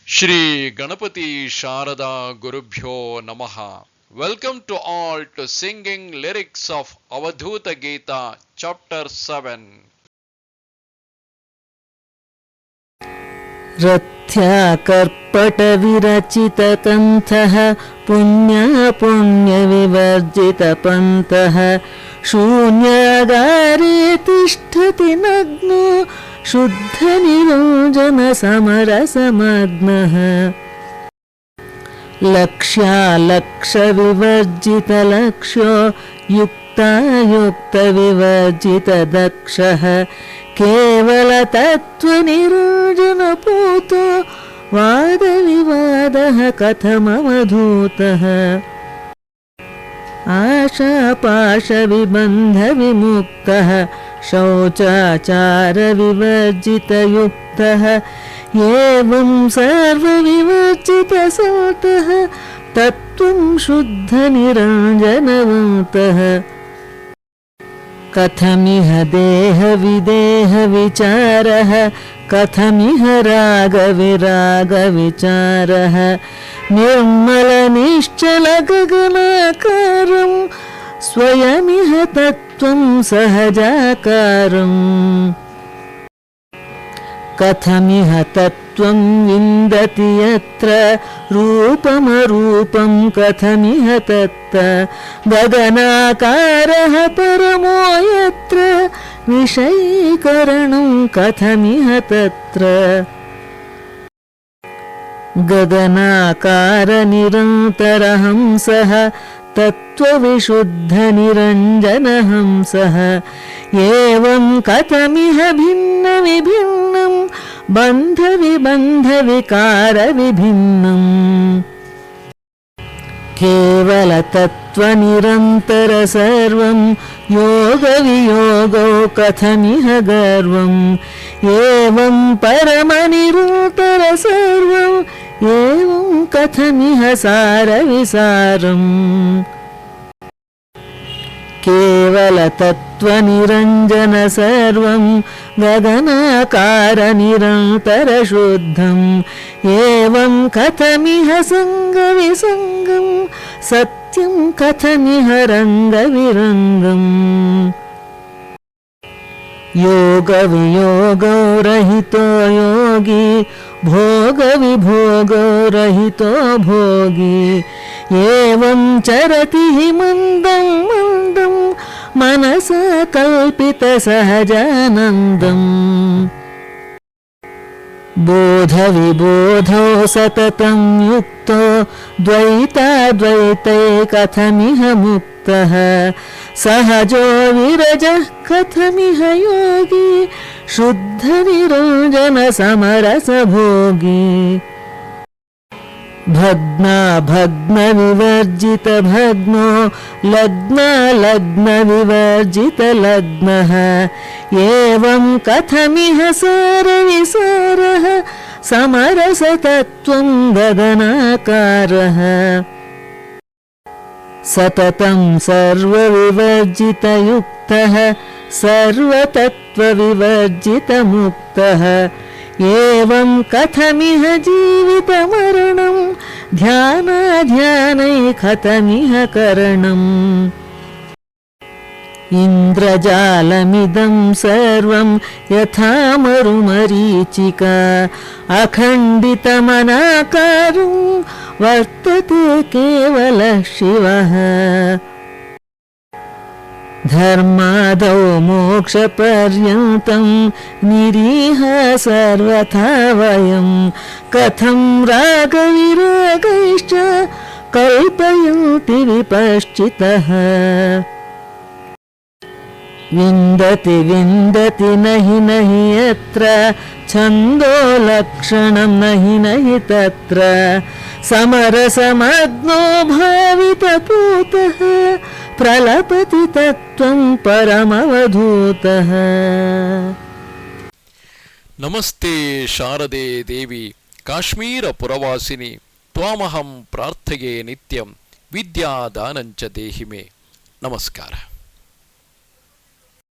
Shri Ganapati Sharada Gurubhyo Namaha. Welcome to all to singing lyrics of Avadhuta Gita, Chapter 7. रथ्याकर्पटविरचितकण्ठः पुण्यविवर्जितपन्तः शून्यागारे तिष्ठति नग्नो शुद्धनिरञ्जनसमरसमग्नः लक्ष्यालक्षविवर्जितलक्ष्यो युक्तायुक्तविवर्जितदक्षः केवलतत्त्वनिरञ्जनपूतो वादविवादः कथमवधूतः आशापाशविबन्धविमुक्तः शौचाचारविवर्जितयुक्तः एवं सर्वविवर्जितसतः तत्त्वं शुद्धनिरञ्जनवन्तः कथमिह देहविदेहविचारः कथमिह रागविरागविचारः निर्मलनिश्चलगगनाकारं स्वयमिह तत्त्वं सहजाकारम् कथमिह तत्त्वं विन्दति यत्र रूपमरूपं कथमिह तत्र गगनाकारः परमो यत्र विषयीकरणं कथमिह तत्र गगनाकारनिरन्तरहंसः तत्त्वविशुद्धनिरञ्जनहंसः एवं कथमिह भिन्नविभिन्नं बन्धविबन्धविकारविभिन्नम् केवलतत्त्वनिरन्तरसर्वं योगवियोगौ कथमिह गर्वम् एवं परमनिरन्तरसर्वम् एवं कथमिह सारविसारम् केवलतत्त्वनिरञ्जनसर्वं गगनाकारनिरन्तरशुद्धम् एवं कथमिह सङ्गविसङ्गं सत्यं कथमिह रङ्गविरङ्गम् योगवियोगौ रहितो योगी भोगविभोगौ रहितो भोगी एवं चरति हि मन्दं मन्दं मनसा कल्पितसहजानन्दम् बोधविबोधौ सततं युक्तो द्वैताद्वैते कथमिह मुक्तः सहजो विरजः कथमिह योगी शुद्धनिरञ्जनसमरसभोगी भग्नाभग्नविवर्जितभग्नो लग्नालग्नविवर्जितलग्नः एवं कथमिह सारविसारः समरसतत्त्वं गगनाकारः सततं सर्वविवर्जितयुक्तः सर्वतत्त्वविवर्जितमुक्तः एवं कथमिह जीवितमरणं ध्यानाध्यानै कथमिह करणम् इन्द्रजालमिदं सर्वं यथा मरुमरीचिका अखण्डितमनाकारं वर्तते केवलः शिवः धर्मादौ मोक्षपर्यन्तं निरीह सर्वथा वयं कथं रागविरागैश्च कल्पयन्ति विपश्चितः विन्दति विन्दति नहि नहि यत्र छन्दो लक्षणं नहि नहि तत्र समरसमग्नो भावितपूतः प्रलपति तत्त्वं परमवधूतः ನಮಸ್ತೆ ಶಾರದೆ ದೇವಿ ಕಾಶ್ಮೀರ ಪುರವಾಸಿನಿ ತ್ವಾಮಹಂ ಪ್ರಾರ್ಥಯೇ ನಿತ್ಯಂ ವಿದ್ಯಾದಾನಂಚ ದೇಹಿಮೆ ನಮಸ್ಕಾರ.